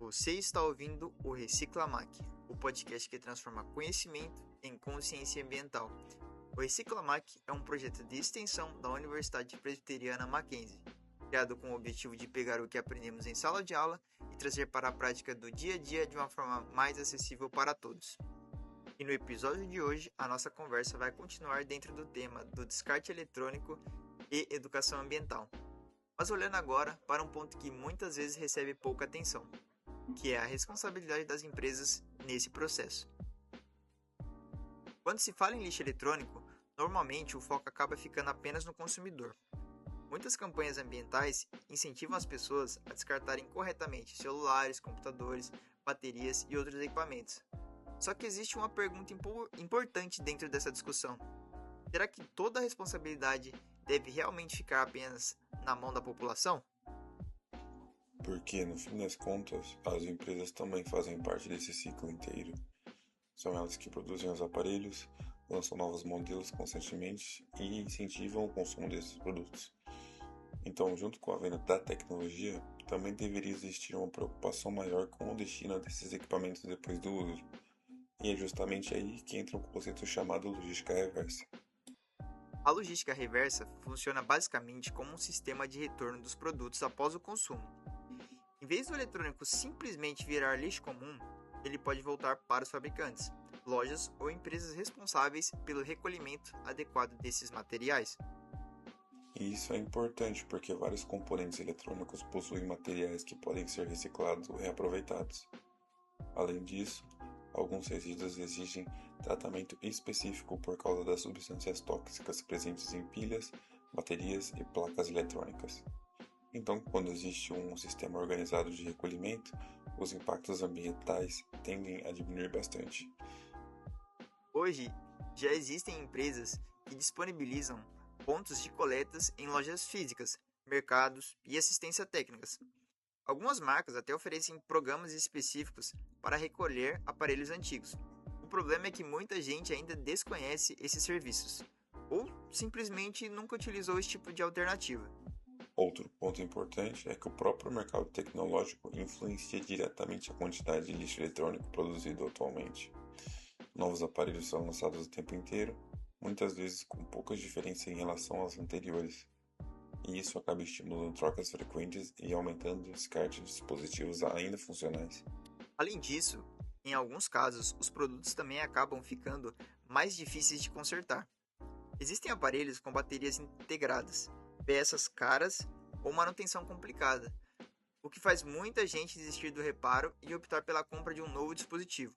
Você está ouvindo o Reciclamac, o podcast que transforma conhecimento em consciência ambiental. O Reciclamac é um projeto de extensão da Universidade Presbiteriana Mackenzie, criado com o objetivo de pegar o que aprendemos em sala de aula e trazer para a prática do dia a dia de uma forma mais acessível para todos. E no episódio de hoje, a nossa conversa vai continuar dentro do tema do descarte eletrônico e educação ambiental, mas olhando agora para um ponto que muitas vezes recebe pouca atenção, que é a responsabilidade das empresas nesse processo. Quando se fala em lixo eletrônico, normalmente o foco acaba ficando apenas no consumidor. Muitas campanhas ambientais incentivam as pessoas a descartarem corretamente celulares, computadores, baterias e outros equipamentos. Só que existe uma pergunta importante dentro dessa discussão. Será que toda a responsabilidade deve realmente ficar apenas na mão da população? Porque, no fim das contas, as empresas também fazem parte desse ciclo inteiro. São elas que produzem os aparelhos, lançam novos modelos constantemente e incentivam o consumo desses produtos. Então, junto com a venda da tecnologia, também deveria existir uma preocupação maior com o destino desses equipamentos depois do uso. E é justamente aí que entra um conceito chamado logística reversa. A logística reversa funciona basicamente como um sistema de retorno dos produtos após o consumo. Em vez do eletrônico simplesmente virar lixo comum, ele pode voltar para os fabricantes, lojas ou empresas responsáveis pelo recolhimento adequado desses materiais. E isso é importante porque vários componentes eletrônicos possuem materiais que podem ser reciclados ou reaproveitados. Além disso, alguns resíduos exigem tratamento específico por causa das substâncias tóxicas presentes em pilhas, baterias e placas eletrônicas. Então, quando existe um sistema organizado de recolhimento, os impactos ambientais tendem a diminuir bastante. Hoje, já existem empresas que disponibilizam pontos de coletas em lojas físicas, mercados e assistência técnicas. Algumas marcas até oferecem programas específicos para recolher aparelhos antigos. O problema é que muita gente ainda desconhece esses serviços, ou simplesmente nunca utilizou esse tipo de alternativa. Outro ponto importante é que o próprio mercado tecnológico influencia diretamente a quantidade de lixo eletrônico produzido atualmente. Novos aparelhos são lançados o tempo inteiro, muitas vezes com poucas diferenças em relação aos anteriores. E isso acaba estimulando trocas frequentes e aumentando o descarte de dispositivos ainda funcionais. Além disso, em alguns casos, os produtos também acabam ficando mais difíceis de consertar. Existem aparelhos com baterias integradas, peças caras ou manutenção complicada, o que faz muita gente desistir do reparo e optar pela compra de um novo dispositivo.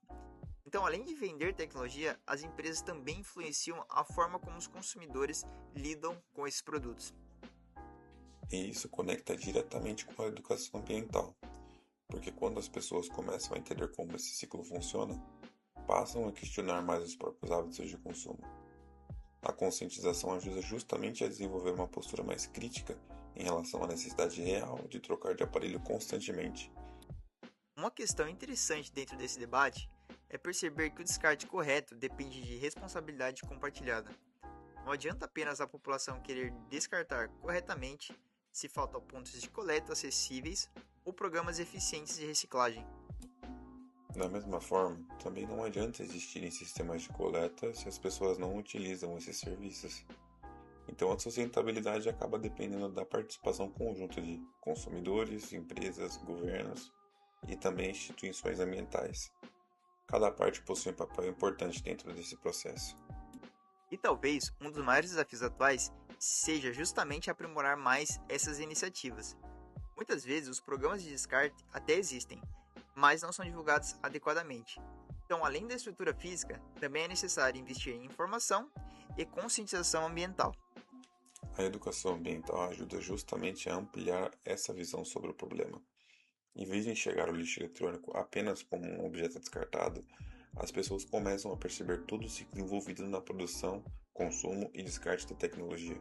Então, além de vender tecnologia, as empresas também influenciam a forma como os consumidores lidam com esses produtos. E isso conecta diretamente com a educação ambiental, porque quando as pessoas começam a entender como esse ciclo funciona, passam a questionar mais os próprios hábitos de consumo. A conscientização ajuda justamente a desenvolver uma postura mais crítica em relação à necessidade real de trocar de aparelho constantemente. Uma questão interessante dentro desse debate é perceber que o descarte correto depende de responsabilidade compartilhada. Não adianta apenas a população querer descartar corretamente se faltam pontos de coleta acessíveis ou programas eficientes de reciclagem. Da mesma forma, também não adianta existirem sistemas de coleta se as pessoas não utilizam esses serviços. Então a sustentabilidade acaba dependendo da participação conjunta de consumidores, empresas, governos e também instituições ambientais. Cada parte possui um papel importante dentro desse processo. E talvez um dos maiores desafios atuais seja justamente aprimorar mais essas iniciativas. Muitas vezes os programas de descarte até existem, mas não são divulgados adequadamente. Então, além da estrutura física, também é necessário investir em informação e conscientização ambiental. A educação ambiental ajuda justamente a ampliar essa visão sobre o problema. Em vez de enxergar o lixo eletrônico apenas como um objeto descartado, as pessoas começam a perceber todo o ciclo envolvido na produção, consumo e descarte da tecnologia.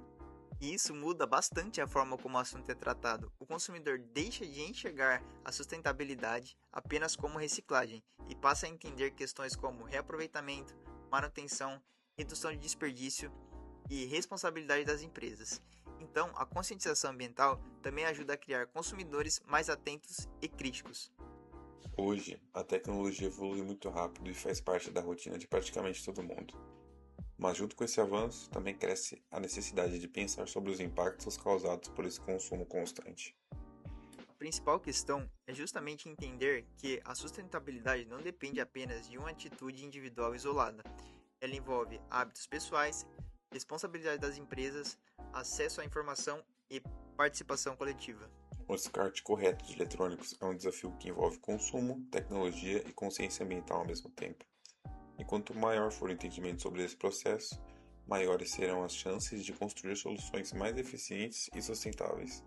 E isso muda bastante a forma como o assunto é tratado. O consumidor deixa de enxergar a sustentabilidade apenas como reciclagem e passa a entender questões como reaproveitamento, manutenção, redução de desperdício e responsabilidade das empresas. Então, a conscientização ambiental também ajuda a criar consumidores mais atentos e críticos. Hoje, a tecnologia evolui muito rápido e faz parte da rotina de praticamente todo mundo. Mas junto com esse avanço, também cresce a necessidade de pensar sobre os impactos causados por esse consumo constante. A principal questão é justamente entender que a sustentabilidade não depende apenas de uma atitude individual isolada. Ela envolve hábitos pessoais, responsabilidade das empresas, acesso à informação e participação coletiva. O descarte correto de eletrônicos é um desafio que envolve consumo, tecnologia e consciência ambiental ao mesmo tempo. E quanto maior for o entendimento sobre esse processo, maiores serão as chances de construir soluções mais eficientes e sustentáveis.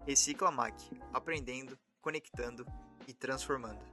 Recicla Mac, aprendendo, conectando e transformando.